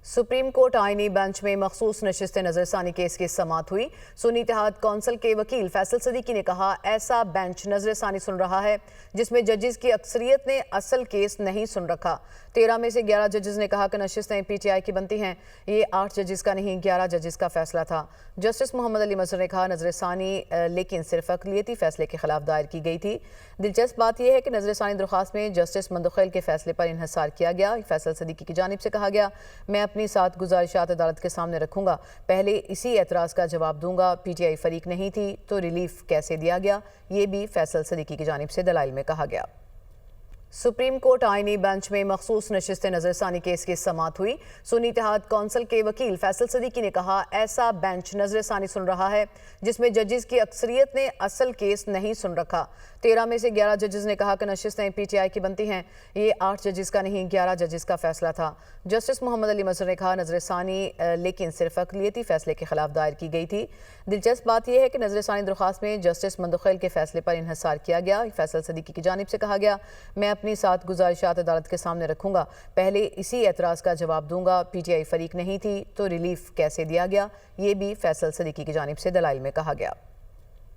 Supreme court आईनी bench में मखसूस नशिस्त नजरसानी केस की समाअत हुई। सुन्नी इत्तेहाद कौंसिल के वकील फैसल सदीकी ने कहा, ऐसा बेंच नजरसानी सुन रहा है जिसमें जजेस की अक्सरियत ने असल केस नहीं सुन रखा। 13 में से 11 जजेस ने कहा कि नशिस्तें PTI की बनती हैं। ये 8 जजेस का नहीं 11 जजेस का फैसला था। जस्टिस मोहम्मद अली मजहर ने कहा, नजरसानी लेकिन सिर्फ अक़लियती फैसले के खिलाफ दायर की गई थी। दिलचस्प बात यह है कि नजरसानी दरख्वास्त में जस्टिस मंदुखैल के फैसले पर इन्हिसार किया गया। फैसल सदीकी की जानिब से कहा गया, मैं अपनी 7 गुजारिशात अदालत के सामने रखूंगा, पहले इसी एतराज़ का जवाब दूंगा। PTI फरीक नहीं थी तो रिलीफ कैसे दिया गया, ये भी फैसल सदीकी की जानिब से दलाइल में कहा गया। सुप्रीम कोर्ट आईनी बेंच में मखसूस नशिस्त नजरसानी केस की समाअत हुई। सुन्नी इत्तेहाद कौंसिल के वकील फैसल सदीकी ने कहा, ऐसा बेंच नजरसानी सुन रहा है जिसमें जजेस की अक्सरियत ने असल केस नहीं सुन रखा। 13 में से 11 जजेस ने कहा कि नशिस्तें PTI की बनती हैं। ये 8 जजेस का नहीं 11 जजेस का फैसला था। जस्टिस मोहम्मद अली मजहर ने कहा, नजरसानी लेकिन सिर्फ अक़लियती फैसले के खिलाफ दायर की गई थी। दिलचस्प बात यह है कि नजरसानी दरख्वास्त में जस्टिस मंदुखैल के फैसले पर इन्हिसार किया गया। फैसल सदीकी की जानिब से कहा गया, मैं अपनी 7 गुजारिशात अदालत के सामने रखूंगा, पहले इसी एतराज़ का जवाब दूंगा। PTI फरीक नहीं थी तो रिलीफ कैसे दिया गया, ये भी फैसल सदीकी की जानिब से दलाइल में कहा गया।